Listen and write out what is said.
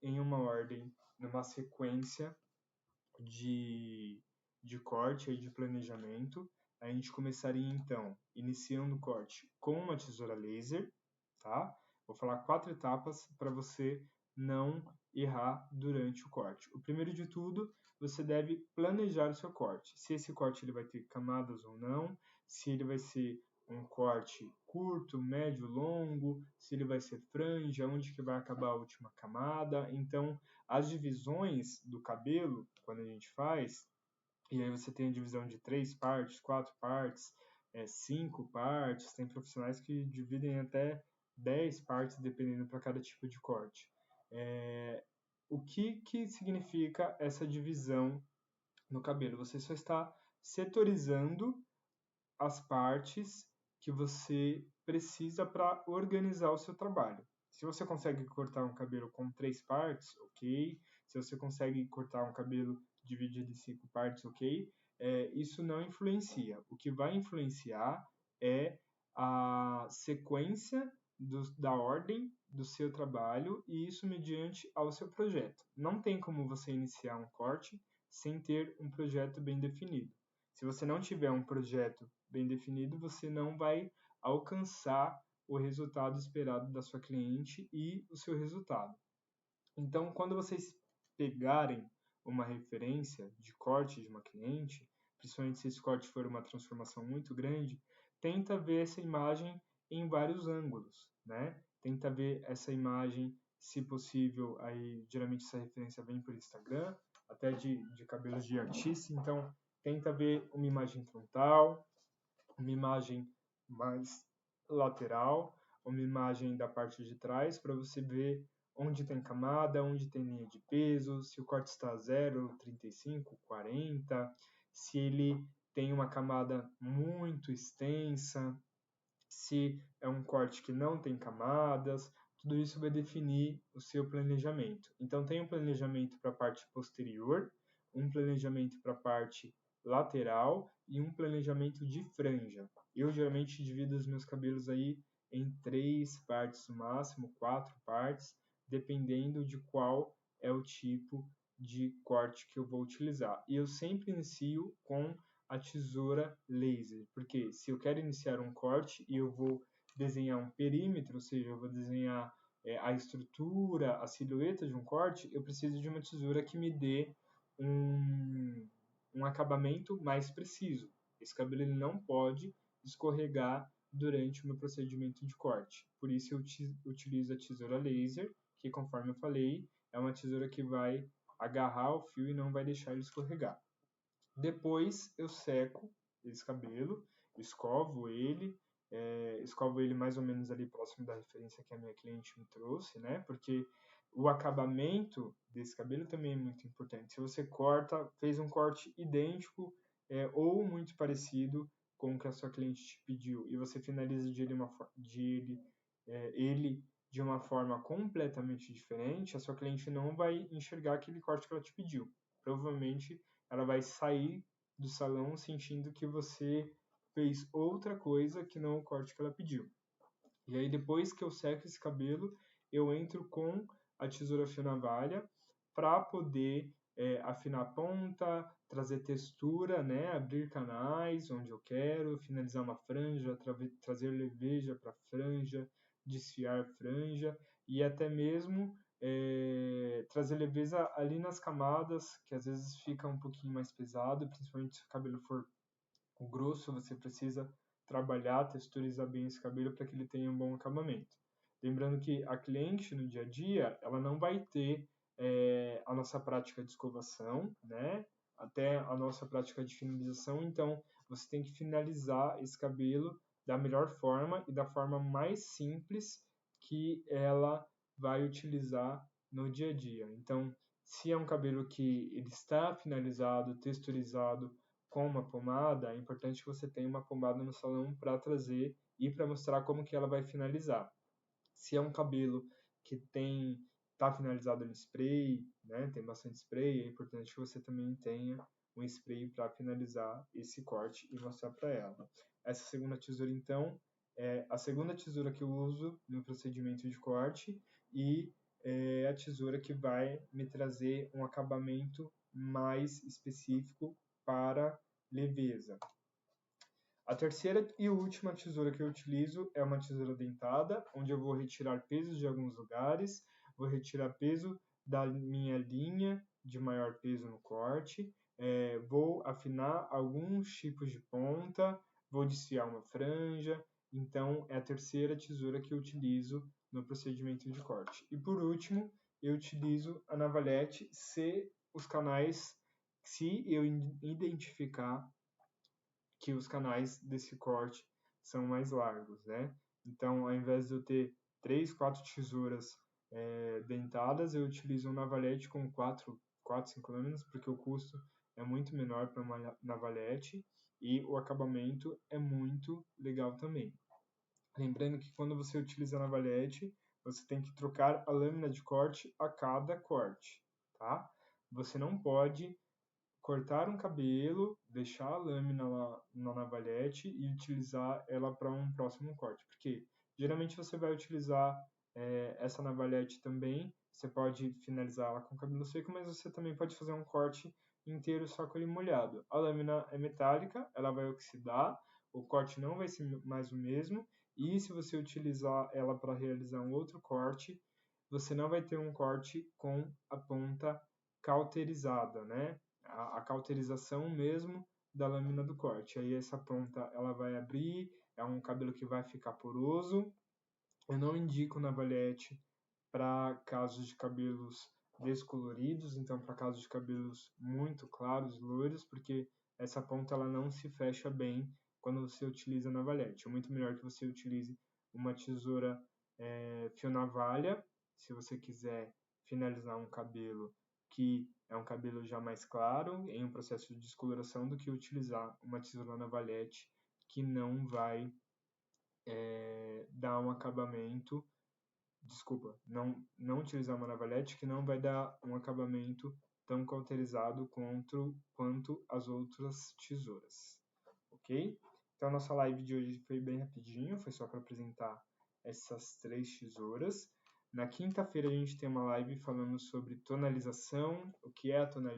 em uma ordem, numa sequência de corte e de planejamento. A gente começaria, então, iniciando o corte com uma tesoura laser, tá? Vou falar 4 etapas para você não errar durante o corte. O primeiro de tudo, você deve planejar o seu corte. Se esse corte ele vai ter camadas ou não, se ele vai ser um corte curto, médio, longo, se ele vai ser franja, onde que vai acabar a última camada. Então, as divisões do cabelo, quando a gente faz, e aí você tem a divisão de 3 partes, 4 partes, 5 partes, tem profissionais que dividem até 10 partes, dependendo para cada tipo de corte. O que significa essa divisão no cabelo? Você só está setorizando as partes que você precisa para organizar o seu trabalho. Se você consegue cortar um cabelo com 3 partes, ok. Se você consegue cortar um cabelo dividido em 5 partes, ok. Isso não influencia. O que vai influenciar é a sequência da ordem do seu trabalho e isso mediante ao seu projeto. Não tem como você iniciar um corte sem ter um projeto bem definido. Se você não tiver um projeto bem definido, você não vai alcançar o resultado esperado da sua cliente e o seu resultado. Então, quando vocês pegarem uma referência de corte de uma cliente, principalmente se esse corte for uma transformação muito grande, tenta ver essa imagem em vários ângulos, né? Tenta ver essa imagem, se possível, aí geralmente essa referência vem por Instagram, até de cabelos de artista, então tenta ver uma imagem frontal, uma imagem mais lateral, uma imagem da parte de trás, para você ver onde tem camada, onde tem linha de peso, se o corte está 0, 35, 40, se ele tem uma camada muito extensa, se é um corte que não tem camadas, tudo isso vai definir o seu planejamento. Então, tem um planejamento para a parte posterior, um planejamento para a parte lateral e um planejamento de franja. Eu geralmente divido os meus cabelos aí em 3 partes no máximo, 4 partes, dependendo de qual é o tipo de corte que eu vou utilizar. E eu sempre inicio com a tesoura laser, porque se eu quero iniciar um corte e eu vou desenhar um perímetro, ou seja, eu vou desenhar a estrutura, a silhueta de um corte, eu preciso de uma tesoura que me dê um acabamento mais preciso. Esse cabelo ele não pode escorregar durante o meu procedimento de corte. Por isso eu utilizo a tesoura laser, que conforme eu falei, é uma tesoura que vai agarrar o fio e não vai deixar ele escorregar. Depois eu seco esse cabelo, escovo ele mais ou menos ali próximo da referência que a minha cliente me trouxe, né? Porque o acabamento desse cabelo também é muito importante. Se você fez um corte idêntico ou muito parecido com o que a sua cliente te pediu e você finaliza ele de uma forma completamente diferente, a sua cliente não vai enxergar aquele corte que ela te pediu. Provavelmente ela vai sair do salão sentindo que você fez outra coisa que não o corte que ela pediu. E aí depois que eu seco esse cabelo, eu entro com a tesoura fio navalha para poder afinar a ponta, trazer textura, né, abrir canais onde eu quero, finalizar uma franja, trazer leveja para a franja, desfiar franja e até mesmo trazer leveza ali nas camadas, que às vezes fica um pouquinho mais pesado, principalmente se o cabelo for grosso, você precisa trabalhar, texturizar bem esse cabelo para que ele tenha um bom acabamento. Lembrando que a cliente no dia a dia, ela não vai ter a nossa prática de escovação, né? Até a nossa prática de finalização, então você tem que finalizar esse cabelo da melhor forma e da forma mais simples que ela vai utilizar no dia a dia. Então, se é um cabelo que ele está finalizado, texturizado com uma pomada, é importante que você tenha uma pomada no salão para trazer e para mostrar como que ela vai finalizar. Se é um cabelo que está finalizado no spray, né, tem bastante spray, é importante que você também tenha um spray para finalizar esse corte e mostrar para ela. Essa segunda tesoura, então, é a segunda tesoura que eu uso no procedimento de corte e é a tesoura que vai me trazer um acabamento mais específico para leveza. A terceira e última tesoura que eu utilizo é uma tesoura dentada, onde eu vou retirar pesos de alguns lugares, vou retirar peso da minha linha de maior peso no corte, vou afinar alguns tipos de ponta, vou desfiar uma franja. Então, é a terceira tesoura que eu utilizo no procedimento de corte. E por último, eu utilizo a navalhete se eu identificar que os canais desse corte são mais largos, né? Então, ao invés de eu ter 3, 4 tesouras dentadas, eu utilizo um navalhete com 4, 5 lâminas, porque o custo é muito menor para uma navalhete e o acabamento é muito legal também. Lembrando que quando você utiliza a navalhete, você tem que trocar a lâmina de corte a cada corte, tá? Você não pode cortar um cabelo, deixar a lâmina lá na navalhete e utilizar ela para um próximo corte. Porque geralmente você vai utilizar essa navalhete também, você pode finalizar ela com cabelo seco, mas você também pode fazer um corte inteiro só com ele molhado. A lâmina é metálica, ela vai oxidar, o corte não vai ser mais o mesmo, e se você utilizar ela para realizar um outro corte, você não vai ter um corte com a ponta cauterizada, né? A cauterização mesmo da lâmina do corte. Aí essa ponta ela vai abrir, é um cabelo que vai ficar poroso. Eu não indico navalhete para casos de cabelos descoloridos, então para casos de cabelos muito claros, loiros, porque essa ponta ela não se fecha bem quando você utiliza navalhete. É muito melhor que você utilize uma tesoura fio navalha, se você quiser finalizar um cabelo que é um cabelo já mais claro, em um processo de descoloração, do que utilizar uma tesoura navalhete que não vai dar um acabamento. Desculpa, não utilizar uma navalhete que não vai dar um acabamento tão cauterizado quanto as outras tesouras, ok? Então, a nossa live de hoje foi bem rapidinho, foi só para apresentar essas 3 tesouras. Na quinta-feira a gente tem uma live falando sobre tonalização, o que é a tonalização,